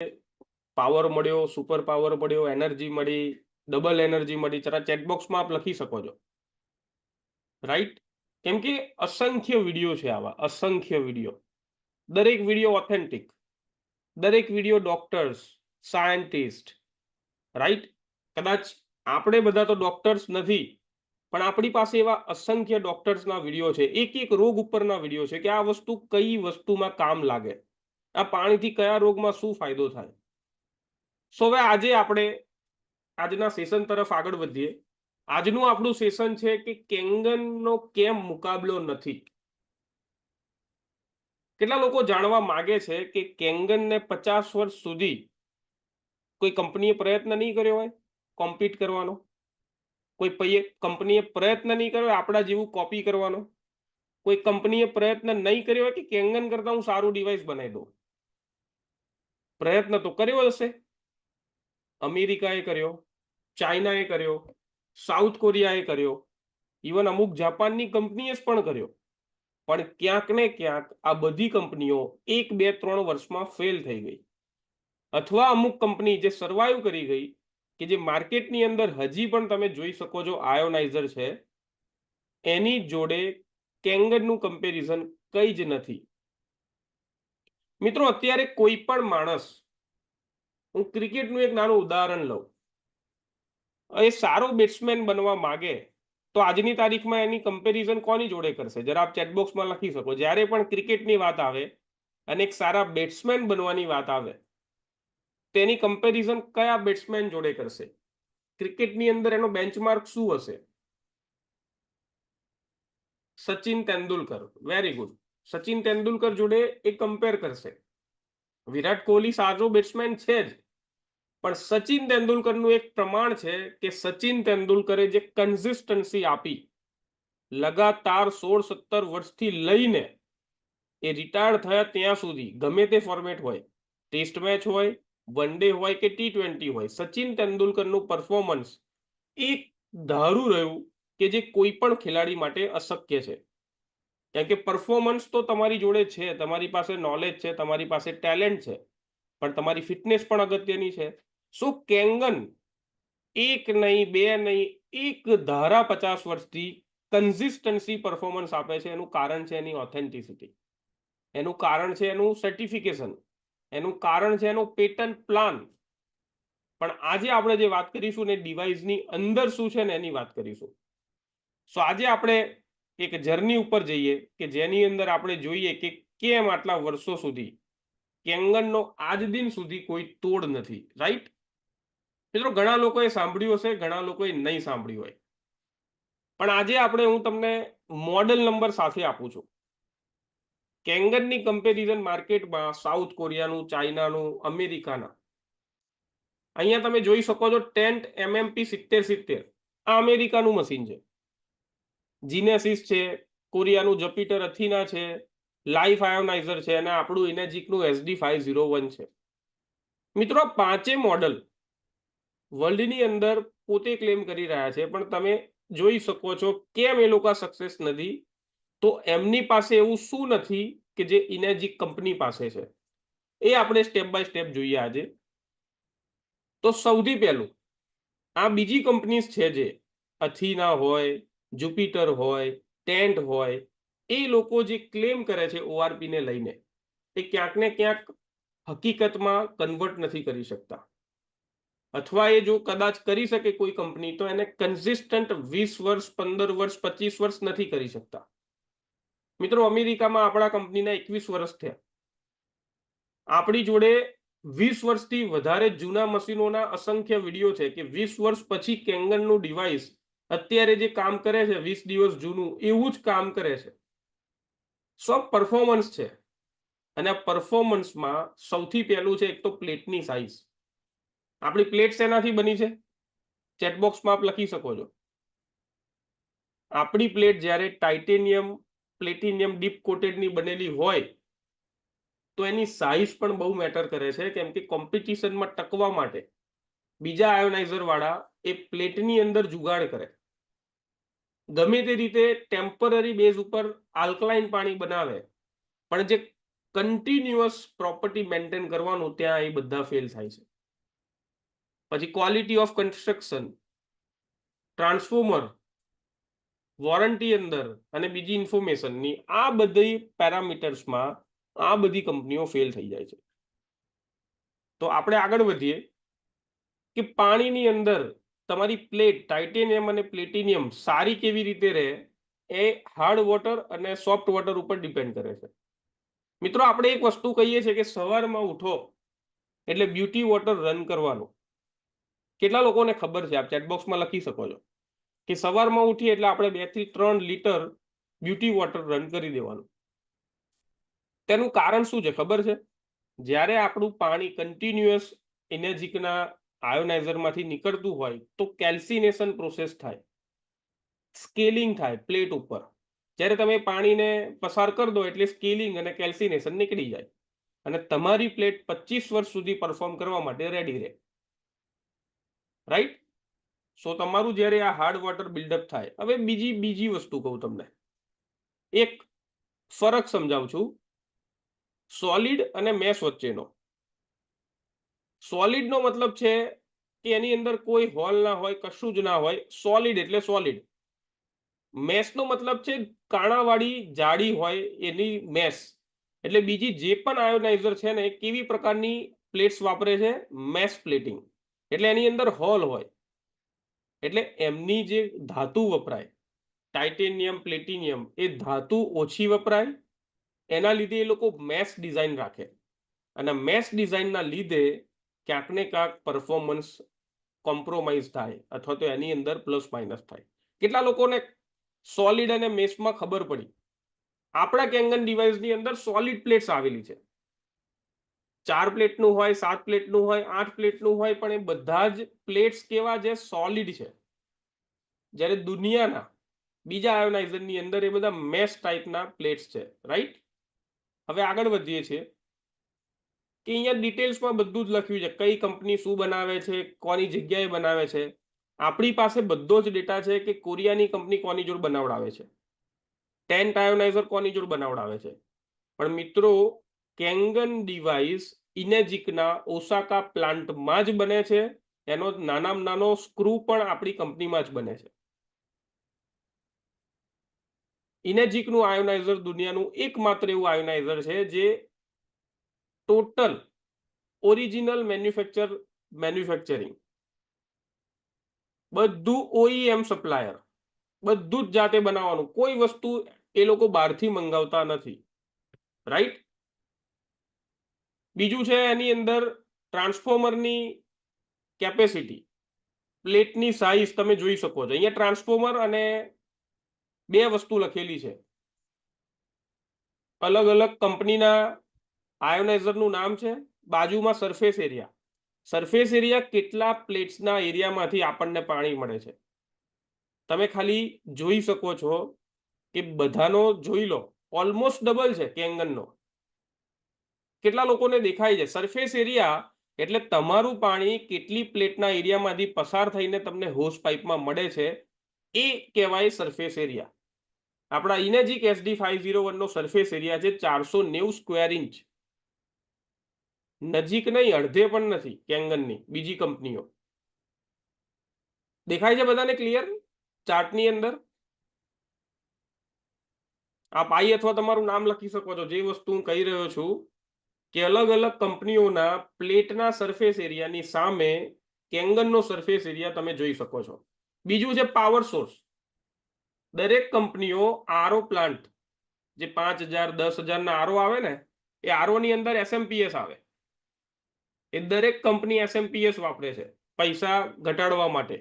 Power મળ્યો, super power મળ્યો, energy મળી, ડબલ એનર્જી મળી, જરા ચેટબોક્સમાં આપ લખી શકો છો, રાઈટ? કેમ કે અસંખ્ય વિડીયો છે આવા, અસંખ્ય વિડીયો, દરેક વિડીયો ઓથેન્ટિક, દરેક વિડીયો ડોક્ટર્સ, સાયન્ટિસ્ટ, રાઈટ? કદાચ આપણે બધા તો ડોક્ટર્સ નથી, પણ આપણી પાસે એવા અસંખ્ય ડોક્ટર્સના વિડીયો છે, એક એક રોગ ઉપરના વિડીયો છે કે આ વસ્તુ કઈ વસ્તુમાં કામ લાગે, આ પાણીથી કયા રોગમાં શું ફાયદો થાય. સો હવે આજે આપણે આજના સેશન તરફ આગળ વધીએ. આજનું આપણું સેશન છે કે કેંગનનો કેમ મુકાબલો નથી. કેટલા લોકો જાણવા માંગે છે કે કેંગનને 50 વર્ષ સુધી કોઈ કંપનીએ પ્રયત્ન નહીં કર્યો હોય કોમ્પીટ કરવાનો, કોઈ કંપનીએ પ્રયત્ન નહીં કર્યો આપણા જેવું કોપી કરવાનો, કોઈ કંપનીએ પ્રયત્ન નહીં કર્યો હોય કે કેંગન કરતા હું સારું ડિવાઇસ બનાવી દઉં. પ્રયત્ન તો કર્યો હશે. અમેરિકાએ કર્યો, ચાઇનાએ કર્યો, સાઉથ કોરિયાએ કર્યો, ઇવન અમુક જાપાનની કંપનીએ પણ કર્યો, પણ ક્યાંક ને ક્યાંક આ બધી કંપનીઓ 1, 2, 3 વર્ષમાં ફેલ થઈ ગઈ. અથવા અમુક કંપની જે સર્વાઈવ કરી ગઈ, કે જે માર્કેટની અંદર હજી પણ તમે જોઈ શકો છો આયોનાઇઝર છે, એની જોડે કેંગનનું કમ્પેરિઝન કંઈ જ નથી. મિત્રો, અત્યારે કોઈ પણ માણસ, હું ક્રિકેટનું એક નાનું ઉદાહરણ લઉં, એ સારો બેટ્સમેન બનવા માંગે તો આજની તારીખમાં એની કમ્પેરિઝન કોની જોડે કરશે? જરા આપ ચેટબોક્સમાં લખી શકો. જ્યારે પણ ક્રિકેટની વાત આવે અને એક સારા બેટ્સમેન બનવાની વાત આવે, તેની કમ્પેરિઝન કયા બેટ્સમેન જોડે કરશે? ક્રિકેટની અંદર એનો બેન્ચમાર્ક શું હશે? સચિન તેંડુલકર. Very good. સચિન તેંડુલકર જોડે એ કમ્પેર કરશે. વિરાટ કોહલી સારો બેટ્સમેન છે જ, પણ સચિન તેંડુલકરનું એક પ્રમાણ છે કે સચિન તેંડુલકરે જે કન્સિસ્ટન્સી આપી લગાતાર 16-17 વર્ષથી લઈને એ રિટાયર થયા ત્યાં સુધી, ગમે તે ફોર્મેટ હોય, ટેસ્ટ મેચ હોય, વન ડે હોય કે T20 હોય, સચિન તેંડુલકરનું પરફોર્મન્સ એક ધારું રહ્યું કે જે કોઈ પણ ખેલાડી માટે અશક્ય છે. કારણ કે પરફોર્મન્સ તો તમારી જોડે છે, તમારી પાસે નોલેજ છે, તમારી પાસે ટેલેન્ટ છે, પણ તમારી ફિટનેસ પણ અગત્યની છે. સો કેંગન એક નહીં, બે નહીં, એક ધારા 50 વર્ષથી કન્સિસ્ટન્સી પરફોર્મન્સ આપે છે. એનું કારણ છે એની ઓથેન્ટિસિટી, એનું કારણ છે એનું સર્ટિફિકેશન, એનું કારણ છે એનો પેટન્ટ પ્લાન. પણ આજે આપણે જે વાત કરીશું ને ડિવાઇસની અંદર શું છે ને એની વાત કરીશું. સો આજે આપણે એક જર્ની ઉપર જઈએ કે જેની અંદર આપણે જોઈએ કે કેમ આટલા વર્ષો સુધી કેંગનનો આજ દિન સુધી કોઈ તોડ નથી. રાઈટ મિત્રો? ઘણા લોકોએ સાંભળ્યું હશે, ઘણા લોકોએ નહીં સાંભળ્યું હોય, પણ આજે આપણે હું તમને મોડેલ નંબર સાથે આપું છું. કેંગનની કમ્પેરિઝન માર્કેટમાં સાઉથ કોરિયાનું, ચાઇનાનું, અમેરિકાના, અહીંયા તમે જોઈ શકો છો ટેન્ટ MMP 7070, આ અમેરિકાનું મશીન છે. જીનેસિસ છે, કોરિયાનું જપિટર અથીના છે, લાઈફ આયોનાઇઝર છે, અને આપણું ઇનેજિકનું SD501 છે. મિત્રો, આ પાંચે મોડલ વર્લ્ડની અંદર પોતે ક્લેમ કરી રહ્યા છે, પણ તમે જોઈ શકો છો કેમ એ લોકો સક્સેસ નથી. તો એમની પાસે એવું શું નથી કે જે ઇનેજિક કંપની પાસે છે? એ આપણે સ્ટેપ બાય સ્ટેપ જોઈએ આજે. તો સૌથી પહેલું, આ બીજી કંપનીઝ છે જે અથીના હોય, જુપિટર હોય, ટેન્ટ હોય, એ લોકો જે ક્લેમ કરે છે ORP ને લઈને, એ ક્યાંક ને ક્યાંક હકીકતમાં કન્વર્ટ નથી કરી શકતા. અથવા એ જો કદાચ કરી શકે કોઈ કંપની, તો એને કન્સિસ્ટન્ટ 20 વર્ષ, 15 વર્ષ, 25 વર્ષ નથી કરી શકતા. મિત્રો, અમેરિકામાં આપણા કંપનીના 21 વર્ષ થયા. આપણી જોડે 20 વર્ષથી વધારે જૂના મશીનોના અસંખ્ય વિડીયો છે કે 20 વર્ષ પછી કેંગનનું ડિવાઇસ અત્યારે જે કામ કરે છે, 20 દિવસ જૂનું એવું જ કામ કરે છે. સબ પરફોર્મન્સ છે. અને આ પરફોર્મન્સમાં સૌથી પહેલું છે એક તો પ્લેટની સાઇઝ. આપણી પ્લેટ શેનાથી બની છે? ચેટબોક્સમાં આપ લખી શકો છો. આપણી પ્લેટ જ્યારે ટાઇટેનિયમ, પ્લેટિનિયમ ડીપ કોટેડની બનેલી હોય તો એની સાઇઝ પણ બહુ મેટર કરે છે. કેમ કે કોમ્પિટિશનમાં ટકવા માટે બીજા આયોનાઇઝર વાળા એ પ્લેટની અંદર જુગાડ કરે, ગમે તે રીતે ટેમ્પરરી બેઝ ઉપર આલ્કલાઇન પાણી બનાવે, પણ જે કન્ટિન્યુઅસ પ્રોપર્ટી મેન્ટેન કરવાનું, ત્યાં એ બધા ફેલ થાય છે. પછી quality of construction, transformer, warranty અંદર અને બીજી ઇન્ફોર્મેશનની, આ બધી પેરામીટર્સમાં આ બધી કંપનીઓ ફેલ થઈ જાય છે. તો આપણે આગળ વધીએ કે પાણીની અંદર તમારી પ્લેટ, ટાઇટેનિયમ અને પ્લેટિનિયમ સારી કેવી રીતે રહે, એ હાર્ડ વોટર અને સોફ્ટ વોટર ઉપર ડિપેન્ડ કરે છે. મિત્રો, આપણે એક વસ્તુ કહીએ છીએ કે સવારમાં ઉઠો એટલે બ્યુટી વોટર રન કરવાનું. કેટલા લોકોને ખબર છે? આપ ચેટબોક્સમાં લખી શકો છો કે સવારમાં ઉઠીએ એટલે આપણે 2 થી 3 લીટર બ્યુટી વોટર રન કરી દેવાનું. તેનું કારણ શું છે ખબર છે? જ્યારે આપણું પાણી કન્ટિન્યુઅસ એનર્જીકના આયોનાઇઝરમાંથી નીકળતું હોય તો કેલ્સિનેશન પ્રોસેસ થાય, સ્કેલિંગ થાય પ્લેટ ઉપર. જ્યારે તમે પાણીને પસાર કરી દો એટલે સ્કેલિંગ અને કેલ્સિનેશન નીકળી જાય અને તમારી પ્લેટ 25 વર્ષ સુધી પરફોર્મ કરવા માટે રેડી રહે. રાઈટ? સો તમારું જ્યારે આ હાર્ડ વોટર બિલ્ડઅપ થાય. હવે બીજી વસ્તુ કહું તમને, એક ફરક સમજાવું છું સોલિડ અને મેશ વચ્ચેનો. સોલિડનો મતલબ છે કે એની અંદર કોઈ હોલ ના હોય, કશું જ ના હોય. સોલિડ એટલે સોલિડ. મેશનો મતલબ છે કાણાવાળી જાડી હોય એની મેશ. એટલે બીજી જે પણ આયોનાઇઝર છે ને, કેવી પ્રકારની પ્લેટ્સ વાપરે છે? Mesh plating. એટલે એની અંદર હોલ હોય, એટલે એમની જે ધાતુ વપરાય, ટાઇટેનિયમ, પ્લેટિનિયમ, એ ધાતુ ઓછી વપરાય. એના લીધે એ લોકો મેશ ડિઝાઇન રાખે અને મેશ ડિઝાઇનના લીધે ક્યાંક ને ક્યાંક પરફોર્મન્સ કોમ્પ્રોમાઇઝ થાય અથવા તો એની અંદર પ્લસ માઇનસ થાય. કેટલા લોકોને સોલિડ અને મેશમાં ખબર પડી? આપણા કેંગન ડિવાઇસની અંદર સોલિડ પ્લેટ્સ આવેલી છે. 4 પ્લેટનું હોય, 7 પ્લેટનું હોય, 8 પ્લેટનું હોય, પણ એ બધા જ પ્લેટ્સ કેવા છે? સોલિડ છે. જ્યારે દુનિયાના બીજા આયોનાઇઝરની અંદર એ બધા મેશ ટાઈપના પ્લેટ્સ છે. રાઈટ? હવે આગળ વધીએ છીએ કે અહીંયા ડિટેલ્સમાં બધું જ લખ્યું છે, કઈ કંપની શું બનાવે છે, કોની જગ્યાએ બનાવે છે. આપણી પાસે બધો જ ડેટા છે કે કોરિયાની કંપની કોની જોડે બનાવડાવે છે, ટેન્ટ આયોનાઇઝર કોની જોડે બનાવડાવે છે. પણ મિત્રો, કેંગન ડિવાઇસ ઇનેજિકના ઓસાકા પ્લાન્ટમાં જ બને છે. એનો નાનામાં નાનો સ્ક્રૂ પણ આપણી કંપનીમાં જ બને છે. ઇનેજિકનું આયોનાઇઝર દુનિયાનું એકમાત્ર એવું આયોનાઇઝર છે જે ટોટલ ઓરિજિનલ મેન્યુફેક્ચરિંગ, બધું OEM સપ્લાયર, બધું જ જાતે બનાવવાનું. કોઈ વસ્તુ એ લોકો બહારથી મંગાવતા નથી. રાઈટ? બીજું છે એની અંદર ટ્રાન્સફોર્મરની કેપેસિટી, પ્લેટની સાઇઝ તમે જોઈ શકો છો. અહીંયા ટ્રાન્સફોર્મર અને 2 વસ્તુ લખેલી છે. અલગ અલગ કંપનીના આયોનાઇઝરનું નામ છે, બાજુમાં સરફેસ એરિયા. સરફેસ એરિયા કેટલા પ્લેટ્સના એરિયામાંથી આપણને પાણી મળે છે તમે ખાલી જોઈ શકો છો કે બધાનો જોઈ લો, ઓલમોસ્ટ ડબલ છે કેંગનનો. કેટલા લોકોને દેખાય છે? સરફેસ એરિયા એટલે તમારું પાણી કેટલી પ્લેટના એરિયામાંથી પસાર થઈને તમને હોસ પાઇપમાં મળે છે, એ કહેવાય સરફેસ એરિયા. આપણા ઇનેજિક SD501 નો સરફેસ એરિયા છે 490 સ્ક્વેર ઇંચ. નજીક નહીં, અડધે પણ નથી કેંગનની બીજી કંપનીઓ. દેખાય છે બધાને ક્લિયર ચાર્ટની અંદર? આપ આઈ અથવા તમારું નામ લખી શકો છો. જે વસ્તુ હું કહી રહ્યો છું કે અલગ અલગ કંપનીઓના પ્લેટના સરફેસ એરિયાની સામે કેંગનનો સરફેસ એરિયા તમે જોઈ શકો છો. બીજું છે પાવર સોર્સ. દરેક કંપનીઓ આરઓ પ્લાન્ટ, જે 5000 10,000 ના આરઓ આવે ને, એ આરઓ ની અંદર SMPS આવે. એ દરેક કંપની SMPS વાપરે છે પૈસા ઘટાડવા માટે.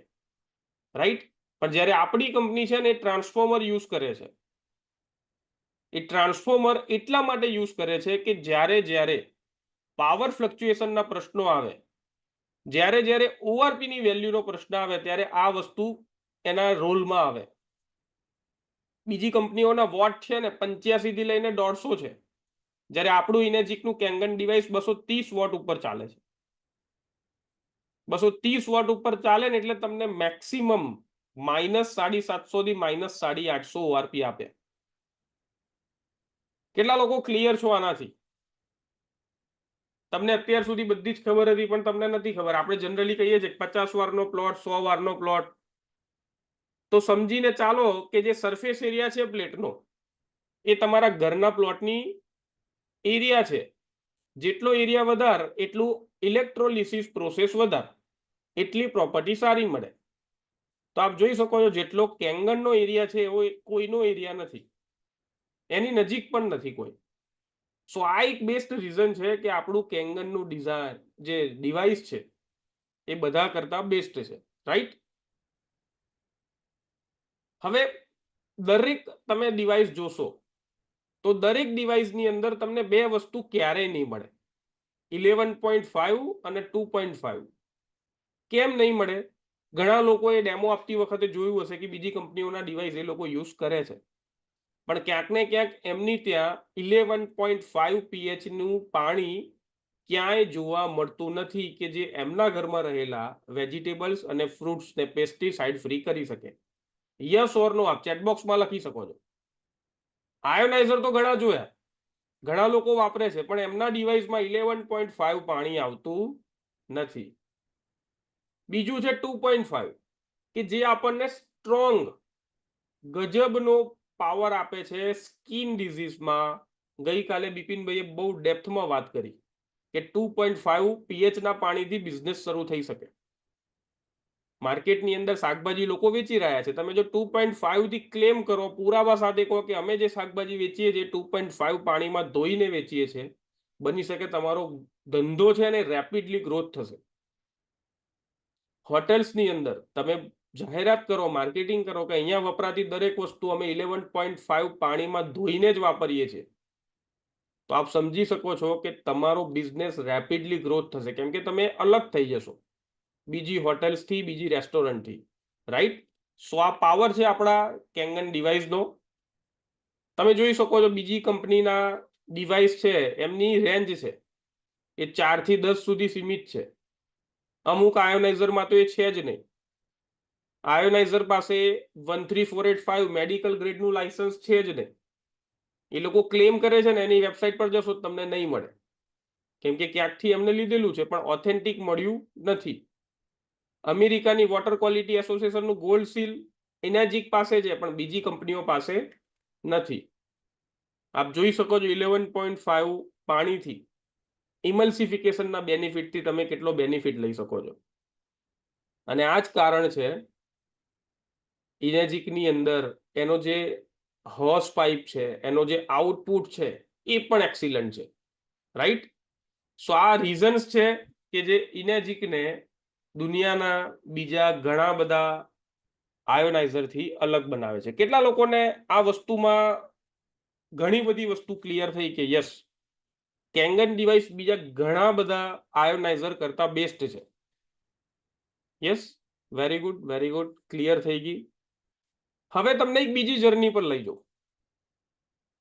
રાઈટ? પણ જ્યારે આપણી કંપની છે ને, એ ટ્રાન્સફોર્મર યુઝ કરે છે. એ ટ્રાન્સફોર્મર એટલા માટે યુઝ કરે છે કે જ્યારે પાવર ફ્લક્ચ્યુએશનના પ્રશ્નો આવે, જ્યારે ઓઆરપીની વેલ્યુનો પ્રશ્ન આવે, ત્યારે આ વસ્તુ એના રોલમાં આવે. બીજી કંપનીઓના વોટ છે ને 85 થી લઈને 150 છે, જ્યારે આપણું ઇનેજિકનું કેંગન ડિવાઇસ 230 વોટ ઉપર ચાલે છે. 230 વોટ ઉપર ચાલે ને એટલે તમને મેક્સિમમ -750 થી -850 ઓઆરપી આપે. કેટલા લોકો ક્લિયર છો આનાથી? તમને અત્યાર સુધી બધી જ ખબર હતી પણ તમને નથી ખબર. આપણે જનરલી કહીએ છીએ 50 વારનો પ્લોટ, 100 વારનો પ્લોટ. તો સમજીને ચાલો કે જે સરફેસ એરિયા છે પ્લેટનો એ તમારા ઘરના પ્લોટની એરિયા છે. જેટલો એરિયા વધાર એટલું ઇલેક્ટ્રોલિસિસ પ્રોસેસ વધાર, એટલી પ્રોપર્ટી સારી મળે. તો આપ જોઈ શકો છો જેટલો કેંગનનો એરિયા છે એવો કોઈનો એરિયા નથી, એની નજીક પણ નથી કોઈ. સો આ એક બેસ્ટ રીઝન છે કે આપણું કેંગનનું ડિઝાઇન જે ડિવાઇસ છે એ બધા કરતા બેસ્ટ છે, રાઈટ. હવે દરેક તમે ડિવાઇસ જોશો તો દરેક ડિવાઇસની અંદર તમને બે વસ્તુ ક્યારેય નહીં મળે, 11.5 અને 2.5. કેમ નહીં મળે? ઘણા લોકોએ ડેમો આપતી વખતે જોયું હશે કે બીજી કંપનીઓના ડિવાઇસ એ લોકો યુઝ કરે છે, પણ ક્યાંક ને ક્યાંક એમની ત્યાં 11.5 pH નું પાણી ક્યાંય જોવા મળતું નથી કે જે એમના ઘરમાં રહેલા વેજીટેબલ્સ અને ફ્રૂટ્સને પેસ્ટિસાઇડ ફ્રી કરી શકે. યસ ઓર નો આપ ચેટ બોક્સમાં લખી શકો છો. આયોનાઇઝર તો ઘણા જોયા, ઘણા લોકો વાપરે છે, પણ એમના ડિવાઇસમાં 11.5 પાણી આવતું નથી. બીજું છે 2.5 કે જે આપણને સ્ટ્રોંગ ગજબનો પાવર આપે છે સ્કિન ડિઝીઝમાં. ગઈકાલે બિપિનભાઈએ બહુ ડેપ્થમાં વાત કરી કે 2.5 pH ના પાણીથી બિઝનેસ શરૂ થઈ શકે. માર્કેટની અંદર શાકભાજી લોકો વેચી રહ્યા છે, તમે જો 2.5 થી ક્લેમ કરો, પુરાવા સાથે કહો કે અમે જે શાકભાજી વેચીએ છીએ 2.5 પાણીમાં ધોઈને વેચીએ છીએ, બની શકે તમારો ધંધો છે અને રેપિડલી ગ્રોથ થશે. હોટેલ્સની અંદર તમે જાહેરાત કરો, માર્કેટિંગ કરો કે અહીંયા વપરાતી દરેક વસ્તુ અમે 11.5 પાણીમાં ધોઈને જ વાપરીએ છીએ, તો આપ સમજી શકો છો કે તમારો બિઝનેસ રેપિડલી ગ્રોથ થશે, કેમ કે તમે અલગ થઈ જશો બીજી હોટેલ્સથી, બીજી રેસ્ટોરન્ટથી, રાઈટ. સો આ પાવર છે આપણા કેંગન ડિવાઇસનો. તમે જોઈ શકો છો બીજી કંપનીના ડિવાઇસ છે એમની રેન્જ છે એ 4 થી 10 સુધી સીમિત છે. અમુક આયોનાઇઝરમાં તો એ છે જ નહીં. આયોનાઇઝર પાસે 13485 મેડિકલ ગ્રેડનું લાયસન્સ છે જ નહીં. એ લોકો ક્લેમ કરે છે ને એની વેબસાઇટ પર જશો તમને નહીં મળે, કેમ કે ક્યાંકથી એમને લીધેલું છે પણ ઓથેન્ટિક મળ્યું નથી. અમેરિકાની વોટર ક્વોલિટી એસોસિએશનનું ગોલ્ડ સીલ ઇનેજિક પાસે છે પણ બીજી કંપનીઓ પાસે નથી. આપ જોઈ શકો છો 11.5 પાણીથી ઇમલ્સિફિકેશનના બેનિફિટથી તમે કેટલો બેનિફિટ લઈ શકો છો. અને આ જ કારણ છે ઇનેજિકની અંદર એનો જે હોસ પાઇપ છે, એનો જે આઉટપુટ છે એ પણ એક્સિલન્ટ છે, રાઈટ. સો આ રીઝન્સ છે કે જે ઇનેજિકને દુનિયાના બીજા ઘણા બધા આયોનાઇઝરથી અલગ બનાવે છે. કેટલા લોકોને આ વસ્તુમાં ઘણી બધી વસ્તુ ક્લિયર થઈ કે યસ, કેંગન ડિવાઇસ બીજા ઘણા બધા આયોનાઇઝર કરતા બેસ્ટ છે? Yes, very good, very good, clear થઈ ગઈ. હવે તમને એક બીજી જર્ની પર લઈ જાઉં.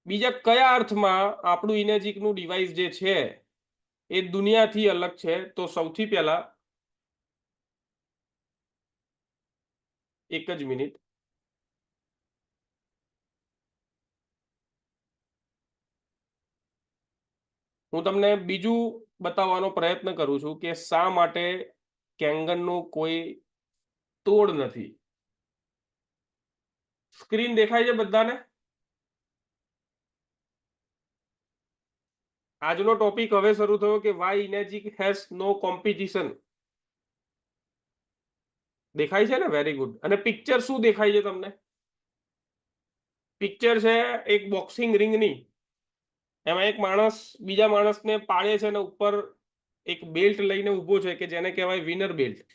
બીજા કયા અર્થમાં આપણું ઇનેજિકનું ડિવાઇસ જે છે એ દુનિયાથી અલગ છે? તો સૌથી પહેલા એક જ મિનિટ, હું તમને બીજું બતાવવાનો પ્રયત્ન કરું છું કે શા માટે કેંગનનું કોઈ તોડ નથી. સ્ક્રીન દેખાય છે બધાને? આજનો ટોપિક હવે શરૂ થયો કે વાય ઇનેજિક હેઝ નો કોમ્પિટિશન. દેખાય છે ને? Very good. અને પિક્ચર શું દેખાય છે તમને? પિક્ચર છે એક બોક્સિંગ રિંગની, એમાં એક માણસ બીજા માણસને પાડે છે અને ઉપર એક બેલ્ટ લઈને ઊભો છે કે જેને કહેવાય વિનર બેલ્ટ,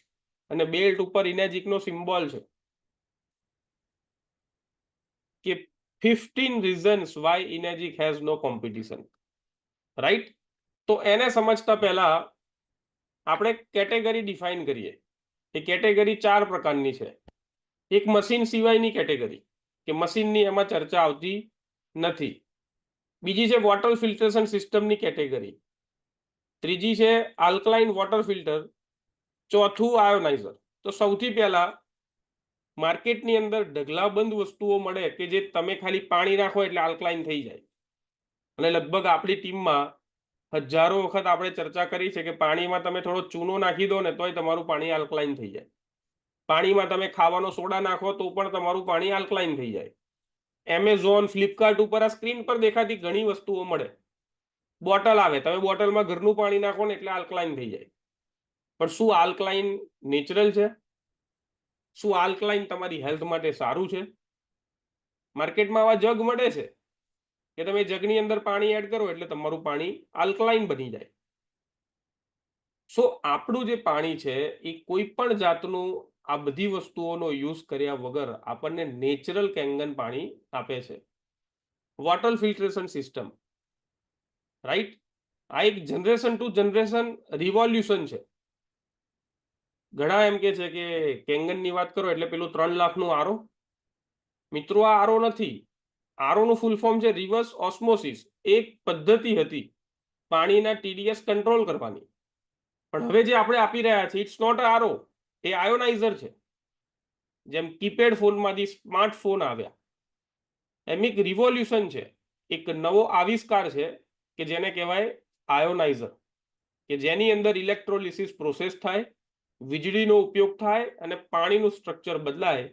અને બેલ્ટ ઉપર ઇનેજિકનો સિમ્બોલ છે કે 15 reasons why Enagic has no competition, right. તો એને સમજતા પહેલા આપણે કેટેગરી ડિફાઇન કરીએ. એ કેટેગરી 4 પ્રકારની છે. એક મશીન સિવાયની કેટેગરી કે મશીનની એમાં ચર્ચા આવતી નથી. બીજી છે વોટર ફિલ્ટરેશન સિસ્ટમની કેટેગરી. ત્રીજી છે આલ્કલાઇન વોટર ફિલ્ટર. ચોથું આયોનાઇઝર. તો સૌથી પહેલા માર્કેટની અંદર ઢગલાબંધ વસ્તુઓ મળે કે જે તમે ખાલી પાણી નાખો એટલે આલ્કલાઇન થઈ જાય, અને લગભગ આપણી ટીમમાં હજારો વખત આપણે ચર્ચા કરી છે કે પાણીમાં તમે થોડો ચૂનો નાખી દો ને તોય તમારું પાણી આલ્કલાઇન થઈ જાય. પાણીમાં તમે ખાવાનો સોડા નાખો તો પણ તમારું પાણી આલ્કલાઇન થઈ જાય. એમેઝોન, ફ્લિપકાર્ટ ઉપર આ સ્ક્રીન પર દેખાતી ઘણી વસ્તુઓ મળે. બોટલ આવે, તમે બોટલમાં ઘરનું પાણી નાખો ને એટલે આલ્કલાઇન થઈ જાય. પણ શું આલ્કલાઇન નેચરલ છે? શું આલ્કલાઇન તમારી હેલ્થ માટે સારું છે? માર્કેટમાં આવા જગ મળે છે કે તમે જગની અંદર પાણી એડ કરો એટલે તમારું પાણી આલ્કલાઇન બની જાય. સો આપણું જે પાણી છે એ કોઈ પણ જાતનું આ બધી વસ્તુઓનો યુઝ કર્યા વગર આપણને નેચરલ કેંગન પાણી આપે છે. Water filtration system, right? આ એક જનરેશન ટુ જનરેશન રિવોલ્યુશન છે. ઘણા એમ કે છે કે કેંગનની વાત કરો એટલે પેલું 3 લાખનું આરો. મિત્રો, આ આરો નથી. આરોનું ફૂલ ફોર્મ છે રિવર્સ ઓસ્મોસિસ. એક પદ્ધતિ હતી પાણીના TDS કંટ્રોલ કરવાની. પણ હવે જે આપણે આપી રહ્યા છીએ ઇટ્સ નોટ આરો, એ આયોનાઇઝર છે. જેમ કીપેડ ફોનમાંથી સ્માર્ટફોન આવ્યા એમ એક રિવોલ્યુશન છે, એક નવો આવિષ્કાર છે કે જેને કહેવાય આયોનાઇઝર, કે જેની અંદર ઇલેક્ટ્રોલિસિસ પ્રોસેસ થાય, વીજળીનો ઉપયોગ થાય અને પાણીનું સ્ટ્રક્ચર બદલાય.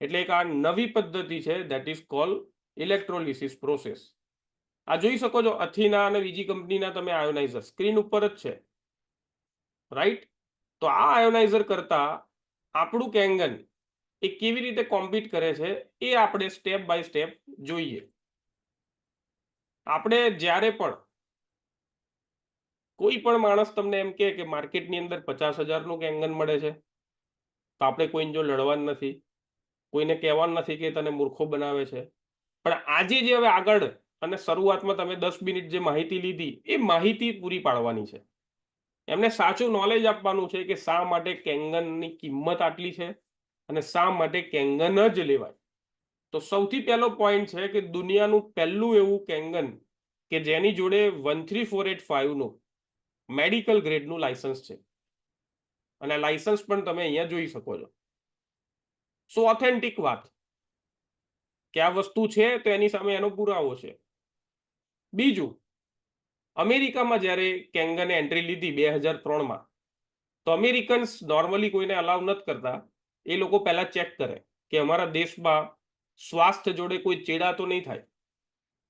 એટલે એક આ નવી પદ્ધતિ છે ધેટ ઇઝ કોલ ઇલેક્ટ્રોલિસિસ પ્રોસેસ. આ જોઈ શકો છો અથીના અને બીજી કંપનીના તમે આયોનાઇઝર સ્ક્રીન ઉપર જ છે, રાઈટ? તો આ આયોનાઇઝર કરતા આપણું કેંગન એ કેવી રીતે કોમ્પિટ કરે છે એ આપણે સ્ટેપ બાય સ્ટેપ જોઈએ. આપણે જ્યારે પણ કોઈ પણ માણસ તમને એમ કે માર્કેટની અંદર 50,000નું કેંગન મળે છે, તો આપણે કોઈને જો લડવાનું નથી, કોઈને કહેવાનું નથી કે તને મૂર્ખો બનાવે છે. પણ આજે જે હવે આગળ અને શરૂઆતમાં તમે 10 મિનિટ જે માહિતી લીધી એ માહિતી પૂરી પાડવાની છે. એમને સાચું નોલેજ આપવાનું છે કે શા માટે કેંગનની કિંમત આટલી છે અને શા માટે કેંગન જ લેવાય. તો સૌથી પહેલો પોઈન્ટ છે કે દુનિયાનું પહેલું એવું કેંગન કે જેની જોડે 13485નું મેડિકલ ગ્રેડનું લાયસન્સ છે. અને લાયસન્સ પણ તમે અહીંયા જોઈ શકો છો. સો ઓથેન્ટિક વાત કે આ વસ્તુ છે તો એની સામે એનો પુરાવો છે. બીજું, અમેરિકામાં જ્યારે કેંગને એન્ટ્રી લીધી 2003માં, તો અમેરિકન્સ નોર્મલી કોઈને અલાઉ નથી કરતા. એ લોકો પહેલા ચેક કરે કે અમારા દેશમાં સ્વાસ્થ્ય જોડે કોઈ ચેડા તો નહીં થાય,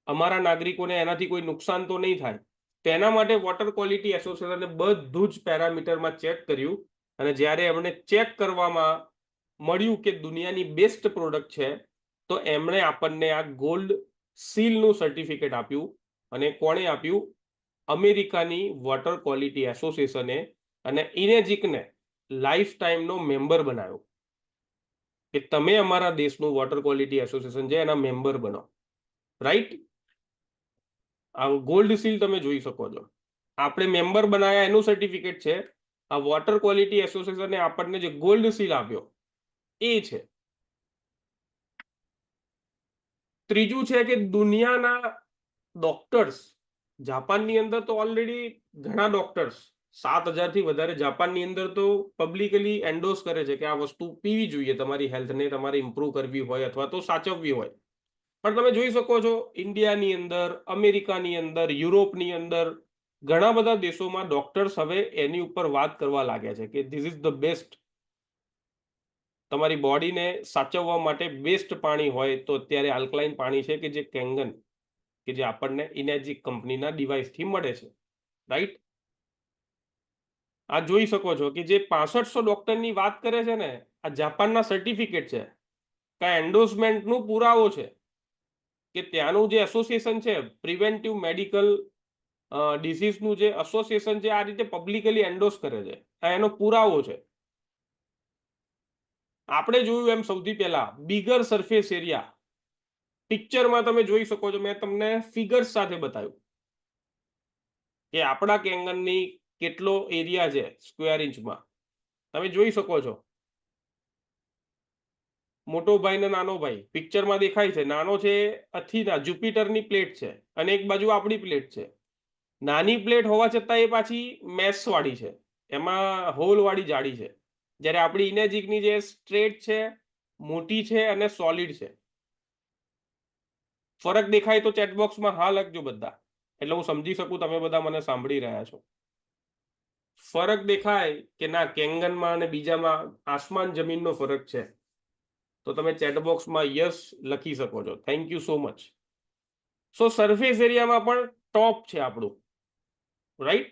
અમારા નાગરિકોને એનાથી કોઈ નુકસાન તો નહીં થાય. તેના માટે વોટર ક્વોલિટી એસોસિએશને બધું જ પેરામીટરમાં ચેક કર્યું અને જ્યારે એમણે ચેક કરવામાં મળ્યું કે દુનિયાની બેસ્ટ પ્રોડક્ટ છે, તો એમણે આપણને આ ગોલ્ડ સીલનું સર્ટિફિકેટ આપ્યું. અને કોણે આપ્યું? અમેરિકાની વોટર ક્વોલિટી એસોસિએશને. અને ઇનેજિકને લાઈફ ટાઈમનો મેમ્બર બનાવ્યો કે તમે અમારા દેશનું વોટર ક્વોલિટી એસોસિએશન છે એના મેમ્બર બનો, રાઈટ? આ ગોલ્ડ સીલ તમે જોઈ શકો છો. આપણે મેમ્બર બનાવ્યા એનું સર્ટિફિકેટ છે. આ વોટર ક્વોલિટી એસોસિએશને આપણને જે ગોલ્ડ સીલ આપ્યો એ છે. ત્રીજું છે કે દુનિયાના ડોક્ટર્સ, જાપાનની અંદર તો ઓલરેડી ઘણા ડોક્ટર્સ 7,000 થી વધારે જાપાનની અંદર તો પબ્લિકલી એન્ડોર્સ કરે છે કે આ વસ્તુ પીવી જોઈએ તમારી હેલ્થને તમારે ઇમ્પ્રૂવ કરવી હોય અથવા તો સાચવવી હોય. પણ તમે જોઈ શકો છો ઇન્ડિયાની અંદર, અમેરિકાની અંદર, યુરોપની અંદર ઘણા બધા દેશોમાં ડોક્ટર્સ હવે એની ઉપર વાત કરવા લાગ્યા છે કે ધીસ ઇઝ ધ બેસ્ટ. તમારી બોડીને સાચવવા માટે બેસ્ટ પાણી હોય તો અત્યારે આલ્કલાઇન પાણી છે કે જે કેંગન, કે જે આપણને ઇનેજિક કંપનીના ડિવાઇસથી મળે છે, રાઈટ? આ જોઈ શકો છો કે જે 6500 ડોક્ટરની વાત કરે છે ને, આ જાપાનના સર્ટિફિકેટ છે, કા એન્ડોર્સમેન્ટનું પુરાવો છે કે ત્યાંનું જે એસોસિએશન છે પ્રિવેન્ટિવ મેડિકલ ડિસીઝનું જે એસોસિએશન છે આ રીતે પબ્લિકલી એન્ડોર્સ કરે છે. આ એનો પુરાવો છે. આપણે જોયું એમ સૌથી પહેલા બિગર સરફેસ એરિયા, પિક્ચરમાં તમે જોઈ શકો છો, મેં તમને ફિગર્સ સાથે બતાવ્યું કે આપણા કેંગનની કેટલો એરિયા છે સ્ક્વેર ઇંચમાં. તમે જોઈ શકો છો મોટો ભાઈ ને નાનો ભાઈ પિક્ચરમાં દેખાય છે. નાનો છે અથીના જુપિટરની પ્લેટ છે અને એક બાજુ આપણી પ્લેટ છે. નાની પ્લેટ હોવા છતાં એ પાછી મેશ વાળી છે, એમાં હોલ વાળી જાળી છે. જ્યારે આપણી ઇનેજિકની જે સ્ટ્રેટ છે, મોટી છે અને સોલિડ છે. ફરક દેખાય તો ચેટ બોક્સમાં હા લખજો બધા. એટલે હું સમજી શકું તમે બધા મને સાંભળી રહ્યા છો. ફરક દેખાય કે ના કેંગનમાં અને બીજામાં આસમાન જમીનનો ફરક છે, તો તમે ચેટબોક્સમાં યસ લખી શકો છો. Thank you so much. So surface એરિયામાં પણ ટોપ છે આપણું, રાઈટ.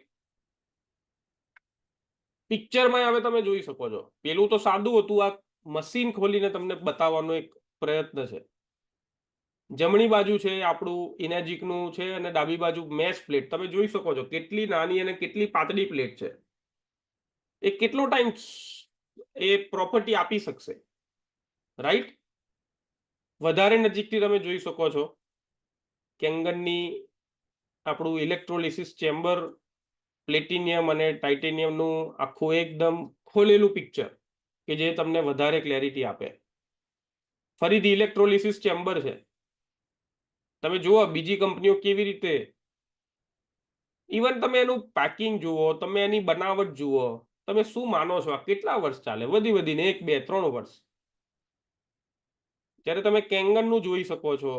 પિક્ચરમાં હવે તમે જોઈ શકો છો, પેલું તો સાદું હતું, આ મશીન ખોલીને તમને બતાવવાનો એક પ્રયત્ન છે. જમણી બાજુ છે આપણું ઇનેજિકનું છે અને ડાબી બાજુ મેશ પ્લેટ. તમે જોઈ શકો છો કેટલી નાની અને કેટલી પાતળી પ્લેટ છે. એ કેટલો ટાઈમ એ પ્રોપર્ટી આપી શકશે, રાઈટ. વધારે નજીકથી તમે જોઈ શકો છો કેંગનની આપણું ઇલેક્ટ્રોલિસિસ ચેમ્બર, પ્લેટિનિયમ અને ટાઇટેનિયમનું આખું એકદમ ખોલેલું પિક્ચર કે જે તમને વધારે ક્લેરિટી આપે. ફરીથી ઇલેક્ટ્રોલિસિસ ચેમ્બર છે. તમે જુઓ બીજી કંપનીઓ કેવી રીતે, ઇવન તમે એનું પેકિંગ જુઓ, તમે એની બનાવટ જુઓ, તમે શું માનો છો આ કેટલા વર્ષ ચાલે? વધીને 1, 2, 3 વર્ષ. જ્યારે તમે કેંગનનું જોઈ શકો છો,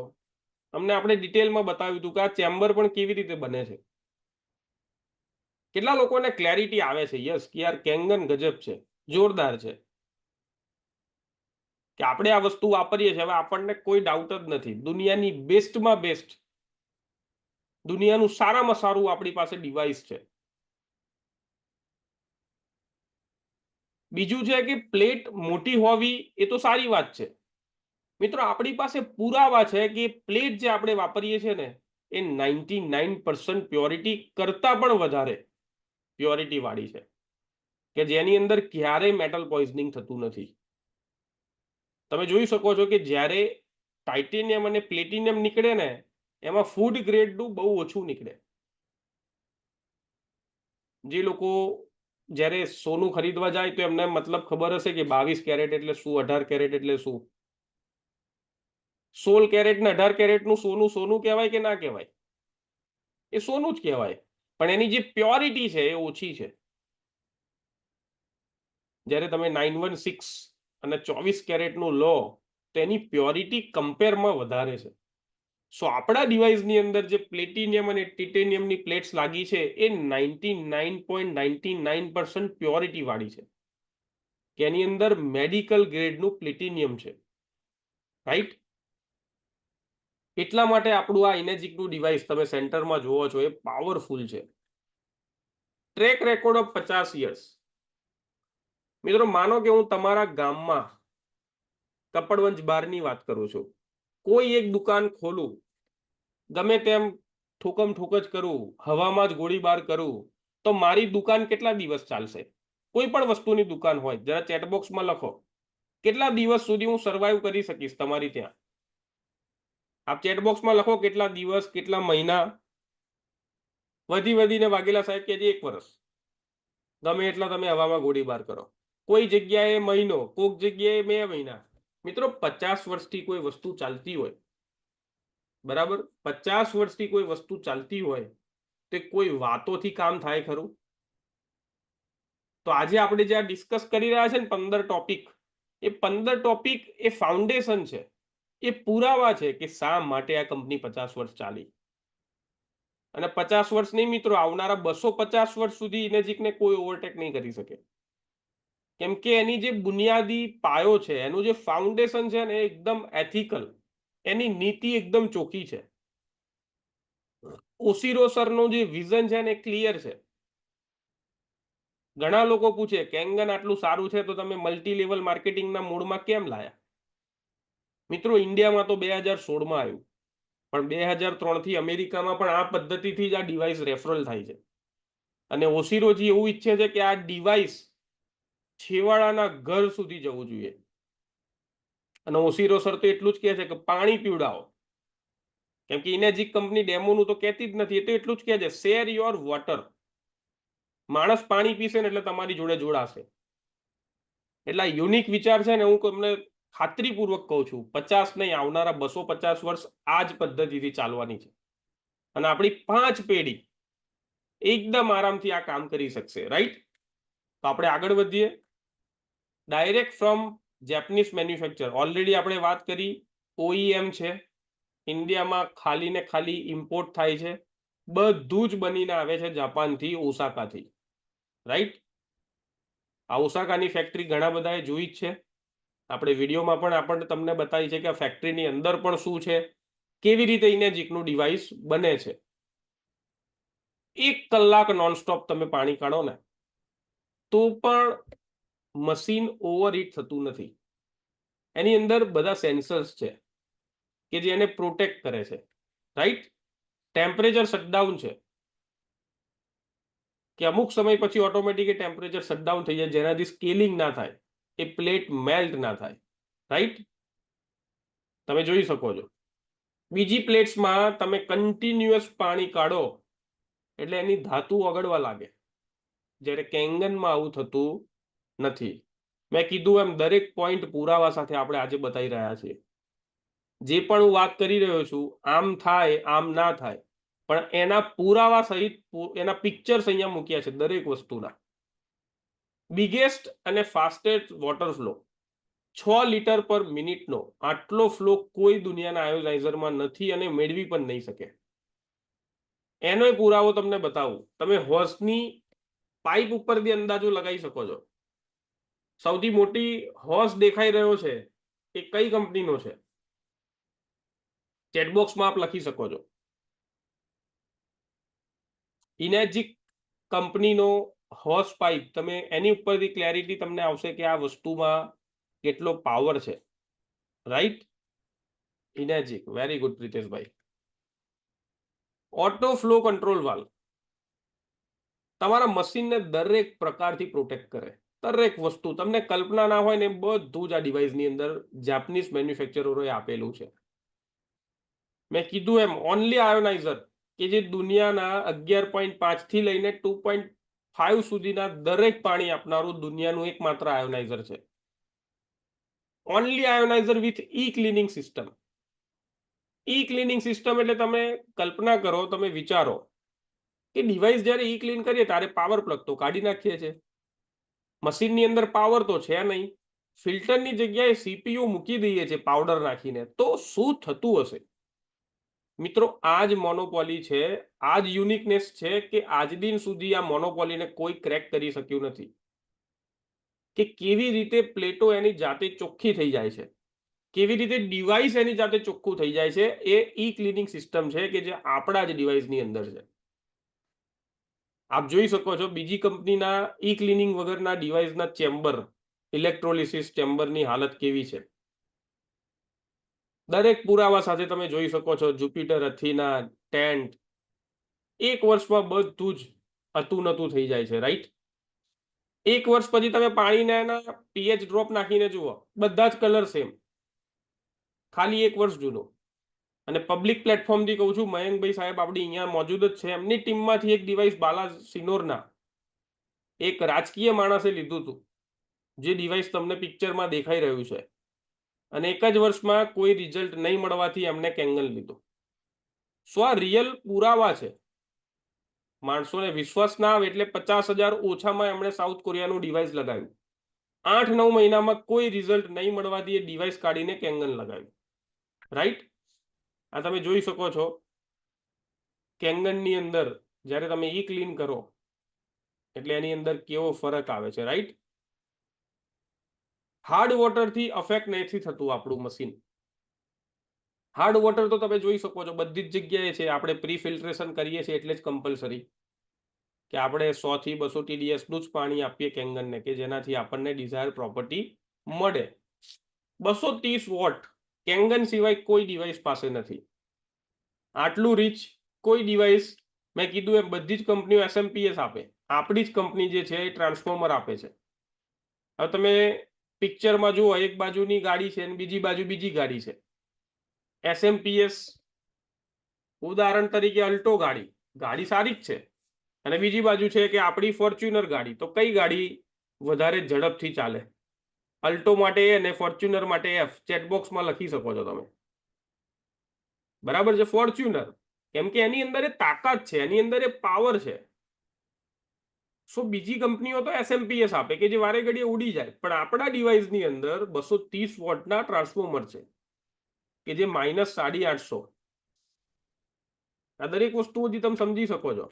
તમને આપણે ડિટેલમાં બતાવ્યું હતું કે આ ચેમ્બર પણ કેવી રીતે બને છે. કેટલા લોકોને ક્લેરિટી આવે છે યસ કે યાર કેંગન ગજબ છે, જોરદાર છે, કે આપણે આ વસ્તુ વાપરીએ છીએ, હવે આપણને કોઈ ડાઉટ જ નથી. દુનિયાની બેસ્ટમાં બેસ્ટ, દુનિયાનું સારામાં સારું આપણી પાસે ડિવાઇસ છે. બીજું છે કે પ્લેટ મોટી હોવી એ તો સારી વાત છે મિત્રો. આપણી પાસે પુરાવા છે કે પ્લેટ જે આપણે વાપરીએ છીએ ને એ 99% પ્યોરિટી કરતા પણ વધારે પ્યોરિટી વાળી છે, કે જેની અંદર ક્યારેય મેટલ પોઈઝનિંગ થતું નથી. તમે જોઈ શકો છો કે જ્યારે ટાઇટેનિયમ અને પ્લેટિનિયમ નીકળે ને એમાં ફૂડ ગ્રેડનું બહુ ઓછું નીકળે. જે લોકો જ્યારે સોનું ખરીદવા જાય તો એમને મતલબ ખબર હશે કે 22 કેરેટ એટલે શું, 18 કેરેટ એટલે શું. 16 કેરેટ ને 18 કેરેટનું સોનું સોનું કહેવાય કે ના કહેવાય? એ સોનું જ કહેવાય, પણ એની જે પ્યોરિટી છે એ ઓછી છે. જ્યારે તમે 916 અને 24 કેરેટનું લો તો એની પ્યોરિટી કમ્પેરમાં વધારે છે. સો આપણા ડિવાઇસની અંદર જે પ્લેટિનિયમ અને ટાઇટેનિયમની પ્લેટ્સ લાગી છે એ 99.99% પ્યોરિટી વાળી છે, કે એની અંદર મેડિકલ ગ્રેડનું પ્લેટિનિયમ છે, રાઈટ. એટલા માટે આપણું આ ઇનેજિકનું ડિવાઇસ તમે સેન્ટરમાં જોવો છો એ પાવરફુલ છે. Track record of 50 years. મિત્રો માનો કે હું તમારા ગામમાં કપડવંજ બારની વાત કરું છું, કોઈ એક દુકાન ખોલું, ગમે તેમ ઠોકમ ઠોક જ કરું, હવામાં જ ગોળીબાર કરું, તો મારી દુકાન કેટલા દિવસ ચાલશે? કોઈ પણ વસ્તુની દુકાન હોય, જરા ચેટબોક્સમાં લખો કેટલા દિવસ સુધી હું સર્વાઈવ કરી શકીશ તમારી ત્યાં. આપ ચેટબોક્સમાં લખો કેટલા દિવસ, કેટલા મહિના, વધીને વાઘેલા સાહેબ કે 1 વર્ષ. ગમે એટલા તમે હવામાં ગોળીબાર કરો. કોઈ જગ્યાએ મહિનો, કોઈક જગ્યાએ 2 મહિના. મિત્રો 50 વર્ષથી કોઈ વસ્તુ ચાલતી હોય, બરાબર, 50 વર્ષથી કોઈ વસ્તુ ચાલતી હોય તો કોઈ વાતોથી કામ થાય ખરું? તો આજે આપણે જે ડિસ્કસ કરી રહ્યા છે ને 15 ટોપિક, એ 15 ટોપિક એ ફાઉન્ડેશન છે, એ પુરાવા છે કે શા માટે આ કંપની 50 વર્ષ ચાલી. અને 50 વર્ષ નહીં મિત્રો, આવનારા 250 વર્ષ સુધી ઇનેજિકને કોઈ ઓવરટેક નહીં કરી શકે, કેમ કે એની જે બુનિયાદી પાયો છે, એનું જે ફાઉન્ડેશન છે ને એકદમ એથિકલ, એની નીતિ એકદમ ચોખ્ખી છે. ઓસિરો સરનો જે વિઝન છે ને ક્લિયર છે. ઘણા લોકો પૂછે કેંગન આટલું સારું છે તો તમે મલ્ટી લેવલ માર્કેટિંગના મૂડમાં કેમ લાયા? મિત્રો ઇન્ડિયામાં તો 2016માં આવ્યું, પણ 2003થી અમેરિકામાં પણ આ પદ્ધતિથી જ આ ડિવાઇસ રેફરલ થાય છે. અને ઓસિરોજી એવું ઈચ્છે છે કે આ ડિવાઇસ છેવાડાના ઘર સુધી જવું જોઈએ. અને ઓસિરો સર તો એટલું જ કહે છે કે પાણી પીવડાવો, કેમ કે ઇનેજિક કંપની ડેમોનું તો કહેતી જ નથી, એ તો એટલું જ કહે છે શેર યોર વોટર. માણસ પાણી પીશે ને એટલે તમારી જોડે જોડાશે. એટલા યુનિક વિચાર છે ને, હું તમને ખાતરીપૂર્વક કહું છું 50 નહીં, આવનારા 250 વર્ષ આ જ પદ્ધતિથી ચાલવાની છે. અને આપણી 5 પેઢી એકદમ આરામથી આ કામ કરી શકશે, રાઈટ. તો આપણે આગળ વધીએ. Direct from Japanese manufacture, already આપણે વાત કરી, OEM છે, ઇન્ડિયામાં ખાલી ને ખાલી ઇમ્પોર્ટ થાય છે. બધું જ બનીને આવે છે જાપાનથી, ઓસાકાથી, રાઈટ? આ ઓસાકાની ફેક્ટરી ઘણા બધાએ જોઈ જ છે. આપણે વિડીયોમાં પણ આપણને તમને બતાવી છે કે આ ફેક્ટરીની અંદર પણ શું છે, કેવી રીતે ઇનેજિકનું ડિવાઇસ બને છે. 1 કલાક નોનસ્ટોપ તમે પાણી કાઢો ને તો પણ મશીન ઓવરહીટ થતું નથી. એની અંદર બધા સેન્સર્સ છે કે જે એને પ્રોટેક્ટ કરે છે, રાઈટ? ટેમ્પરેચર શટડાઉન છે કે અમુક સમય પછી ઓટોમેટિક ટેમ્પરેચર શટડાઉન થઈ જાય, જેનાથી સ્કેલિંગ ના થાય, એ પ્લેટ મેલ્ટ ના થાય, રાઈટ? તમે જોઈ શકો છો. બીજી પ્લેટ્સમાં તમે કન્ટિન્યુઅસ પાણી કાઢો એટલે એની ધાતુ ઓગળવા લાગે, જ્યારે કેંગનમાં આવું થતું નથી. મેં કીધું એમ દરેક પોઈન્ટ પુરાવા સાથે આપણે આજે બતાવી રહ્યા છીએ. જે પણ હું વાત કરી રહ્યો છું, આમ થાય આમ ના થાય, પણ એના પુરાવા સહિત એના પિક્ચર્સ અહીંયા મૂક્યા છે દરેક વસ્તુના. બિગેસ્ટ અને ફાસ્ટેસ્ટ વોટર ફ્લો 6 લિટર પર મિનિટનો આટલો ફ્લો કોઈ દુનિયાના આયોનાઇઝરમાં નથી અને મેળવી પણ નહીં શકે. એનો પુરાવો તમને બતાવું. તમે હોસની પાઇપ ઉપરથી અંદાજો લગાવી શકો છો. સૌથી મોટી હોસ દેખાઈ રહ્યો છે એ કઈ કંપનીનો છે? ચેટબોક્સમાં આપ લખી શકો છો. ઇનેજિક કંપનીનો હોસ પાઇપ, તમે એની ઉપરથી ક્લેરિટી તમને આવશે કે આ વસ્તુમાં કેટલો પાવર છે, right? ઇનેજિક, very good પ્રિતેશભાઈ. Auto flow control valve તમારા મશીનને દરેક પ્રકારથી પ્રોટેક્ટ કરે. દરેક વસ્તુ તમને કલ્પના ના હોય ને બધું જ આ ડિવાઇસની અંદર જાપાનીઝ મેન્યુફેક્ચરરોએ આપેલું છે. મેં કીધું એમ ઓનલી આયોનાઇઝર કે જે દુનિયાના 11.5 થી લઈને 2.5 સુધીના દરેક પાણી આપનારું દુનિયાનું એકમાત્ર આયોનાઇઝર છે. Only ioniser with E cleaning system. E cleaning system એટલે તમે કલ્પના કરો, તમે વિચારો કે ડિવાઇસ જ્યારે ઈ ક્લીન કરીએ ત્યારે પાવર પ્લગ તો કાઢી નાખીએ છીએ. મશીનની અંદર પાવર તો છે નહીં, ફિલ્ટરની જગ્યાએ સીપીયુ મૂકી દઈએ છીએ પાવડર નાખીને, તો શું થતું હશે? મિત્રો, આ જ મોનોપોલી છે, આ જ યુનિકનેસ છે કે આજ દિન સુધી આ મોનોપોલીને કોઈ ક્રેક કરી શક્યું નથી કે કેવી રીતે પ્લેટો એની જાતે ચોખ્ખી થઈ જાય છે, કેવી રીતે ડિવાઇસ એની જાતે ચોખ્ખું થઈ જાય છે. એ ઈ ક્લિનિંગ સિસ્ટમ છે કે જે આપણા જ ડિવાઇસની અંદર છે. આપ જોઈ શકો છો બીજી કંપનીના ઈ ક્લિનિંગ વગરના ડિવાઇસના ચેમ્બર, ઇલેક્ટ્રોલિસિસ ચેમ્બરની હાલત કેવી છે. દરેક પુરાવા સાથે તમે જોઈ શકો છો. જુપિટર, અથીના, ટેન્ટ, 1 વર્ષમાં બધું જ અતું થઈ જાય છે, રાઈટ? 1 વર્ષ પછી તમે પાણીના એના પીએચ ડ્રોપ નાખીને જુઓ, બધા જ કલર સેમ, ખાલી 1 વર્ષ જૂનો. અને પબ્લિક પ્લેટફોર્મથી કહું છું, મયંકભાઈ સાહેબ આપણી અહીંયા મોજૂદ જ છે, એમની ટીમમાંથી એક ડિવાઇસ બાલા સિનોરના એક રાજકીય માણસે લીધું હતું, જે ડિવાઇસ તમને પિક્ચરમાં દેખાઈ રહ્યું છે, અને 1 જ વર્ષમાં કોઈ રિઝલ્ટ નહીં મળવાથી એમને કેંગન લીધું. સો આ રિયલ પુરાવા છે. માણસોને વિશ્વાસ ના આવે એટલે 50,000 ઓછામાં એમણે સાઉથ કોરિયાનું ડિવાઇસ લગાવ્યું. 8-9 મહિનામાં કોઈ રિઝલ્ટ નહીં મળવાથી એ ડિવાઇસ કાઢીને કેંગન લગાવ્યું, રાઈટ? આ તમે જોઈ શકો છો કેંગનની અંદર જ્યારે તમે ઈ ક્લીન કરો એટલે એની અંદર કેવો ફરક આવે છે, રાઈટ? હાર્ડ વોટરથી અફેક્ટ નથી થતું આપણું મશીન. હાર્ડ વોટર તો તમે જોઈ શકો છો બધી જ જગ્યાએ છે. આપણે પ્રી ફિલ્ટ્રેશન કરીએ છીએ એટલે જ કમ્પલસરી કે આપણે 100 થી 200 TDSનું જ પાણી આપીએ કેંગનને, કે જેનાથી આપણને ડિઝાયર પ્રોપર્ટી મળે. 230 વોટ કેંગન સિવાય કોઈ ડિવાઇસ પાસે નથી. આટલું રીચ કોઈ ડિવાઇસ, મેં કીધું એમ બધી જ કંપનીઓ SMPS આપે, આપણી જ કંપની જે છે એ ટ્રાન્સફોર્મર આપે છે. હવે તમે પિક્ચરમાં જુઓ, એક બાજુની ગાડી છે અને બીજી બાજુ બીજી ગાડી છે. SMPS ઉદાહરણ તરીકે અલ્ટો ગાડી, ગાડી સારી જ છે, અને બીજી બાજુ છે કે આપણી ફોર્ચ્યુનર ગાડી, તો કઈ ગાડી વધારે ઝડપથી ચાલે? અલ્ટો માટે એ અને ફોર્ચ્યુનર માટે F. ચેટબોક્સમાં લખી શકો છો તમે, બરાબર છે? ફોર્ચ્યુનર, કેમ કે એની અંદર એ તાકાત છે, એની અંદર એ પાવર છે. સો બીજી કંપનીઓ તો SMPS આપે કે જે વારે ઘડીએ ઉડી જાય, પણ આપણા ડિવાઇસની અંદર 230 વોટના ટ્રાન્સફોર્મર છે કે જે -850 આ દરેક વસ્તુ હજી તમે સમજી શકો છો.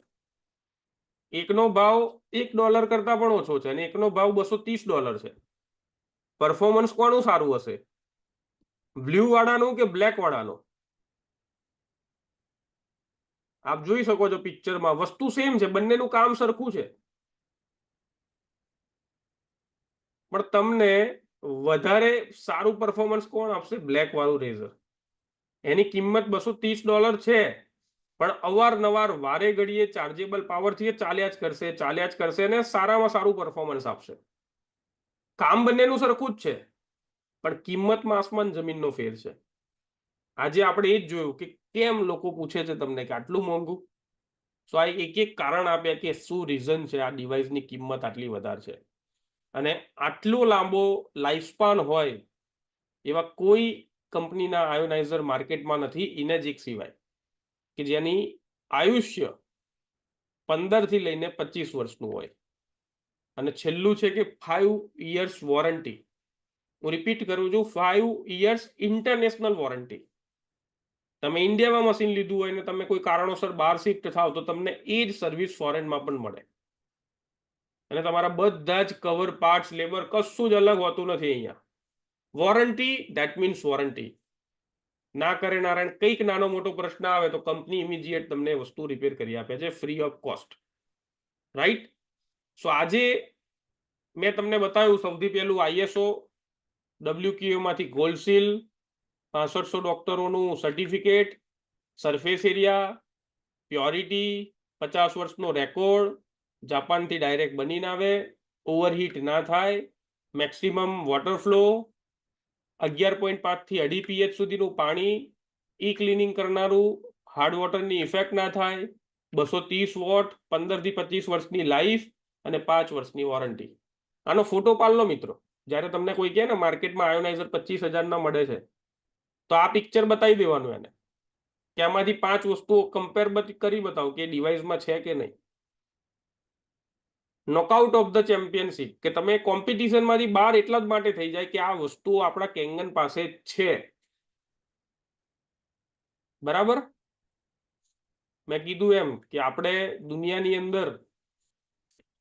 એકનો ભાવ $1 કરતા પણ ઓછો છે અને એકનો ભાવ $230 છે. પરફોર્મન્સ કોનું સારું હશે, બ્લુ વાળાનું કે બ્લેક વાળાનું? આપ જોઈ શકો છો પિક્ચરમાં, વસ્તુ સેમ છે, બંનેનું કામ સરખું છે, પણ તમને વધારે સારું પરફોર્મન્સ કોણ આપશે? બ્લેક વાળું રેઝર. એની કિંમત $230 છે, પણ અવારનવાર વારે ઘડીએ ચાર્જેબલ પાવરથી એ ચાલ્યા જ કરશે અને સારામાં સારું પરફોર્મન્સ આપશે. કામ બંનેનું સરખું જ છે, પણ કિંમતમાં આસમાન જમીનનો ફેર છે. આજે આપણે એ જ જોયું કે કેમ લોકો પૂછે છે તમને કે આટલું મોંઘું. સો આ એક એક કારણ આપ્યા કે શું રીઝન છે આ ડિવાઇસની કિંમત આટલી વધારે છે. અને આટલો લાંબો લાઈફસ્પાન હોય એવા કોઈ કંપનીના આયોનાઇઝર માર્કેટમાં નથી, ઇનેજિક સિવાય, કે જેની આયુષ્ય 15 થી લઈને 25 વર્ષનું હોય. અને છેલ્લું છે કે 5 years વોરંટી. હું રિપીટ કરું છું, 5 years ઇન્ટરનેશનલ વોરંટી. તમે ઇન્ડિયામાં મશીન લીધું હોય ને તમે કોઈ કારણોસર બહાર શિફ્ટ થાવ તો તમને એ જ સર્વિસ ફોરેનમાં પણ મળે. અને તમારા બધા જ કવર, પાર્ટ્સ, લેબર કશું જ અલગ હોતું નથી અહીંયા. Warranty that means warranty. ના કરે નારાયણ, કંઈક નાનો મોટો પ્રશ્ન આવે તો કંપની ઇમિડિયેટ તમને વસ્તુ રિપેર કરી આપે છે free of cost. Right? So આજે મેં તમને બતાવ્યું સૌથી પહેલું ISO WQA માંથી ગોલ્ડ સીલ, 6500 ડોક્ટરોનું સર્ટિફિકેટ, સરફેસ એરિયા, પ્યોરિટી, 50 વર્ષનો રેકોર્ડ, જાપાનથી ડાયરેક્ટ બનીને આવે, ઓવરહીટ ના થાય, મેક્સિમમ વોટર ફ્લો, 11.5 થી 2.5 pH સુધીનું પાણી, ઈ ક્લિનિંગ કરનારું, હાર્ડ વોટરની ઇફેક્ટ ના થાય, 230 વોટ, 15 થી 25 વર્ષની લાઈફ અને 5 વર્ષની વોરંટી. આનો ફોટો પાડ લો મિત્રો. જ્યારે તમને કોઈ કહે ને માર્કેટમાં આયોનાઇઝર 25,000 ના મળે છે, તો આ પિક્ચર બતાવી દેવાનું એને, કે આમાંથી 5 વસ્તુઓ કમ્પેર કરી બતાવો કે ડિવાઇસમાં છે કે નહીં. નોકઆઉટ ઓફ ધ ચેમ્પિયનશિપ, કે તમે કોમ્પિટિશનમાંથી બહાર એટલા જ માટે થઈ જાય કે આ વસ્તુઓ આપણા કેંગન પાસે છે. બરાબર? મેં કીધું એમ કે આપણે દુનિયાની અંદર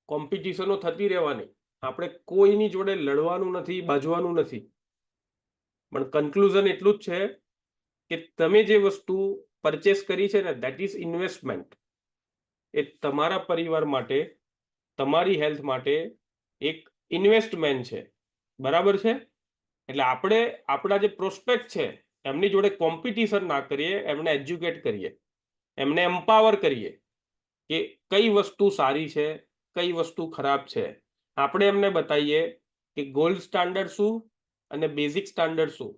કોમ્પિટિશનો થતી રહેવાની, આપણે કોઈની જોડે લડવાનું નથી, બાજવાનું નથી, પણ કન્ક્લુઝન એટલું જ છે કે તમે જે વસ્તુ પરચેસ કરી છે ને, ધેટ ઇઝ ઇન્વેસ્ટમેન્ટ. એ તમારા પરિવાર માટે, તમારી હેલ્થ માટે એક ઇન્વેસ્ટમેન્ટ છે. બરાબર છે? એટલે આપણે આપણા જે પ્રોસ્પેક્ટ છે એમની જોડે કોમ્પિટિશન ના કરીએ, એમને એજ્યુકેટ કરીએ, એમને એમ્પાવર કરીએ કે કઈ વસ્તુ સારી છે, કઈ વસ્તુ ખરાબ છે. આપણે એમને બતાવીએ કે ગોલ્ડ સ્ટાન્ડર્ડ શું અને બેઝિક સ્ટાન્ડર્ડ શું.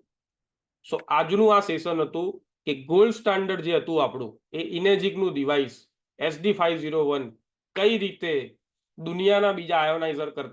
સો આજનું આ સેશન હતું કે ગોલ્ડ સ્ટાન્ડર્ડ જે હતું આપણું, એ ઇનેજિકનું ડિવાઇસ SD501 કઈ રીતે દુનિયાના બીજા આયોનાઇઝર કરતા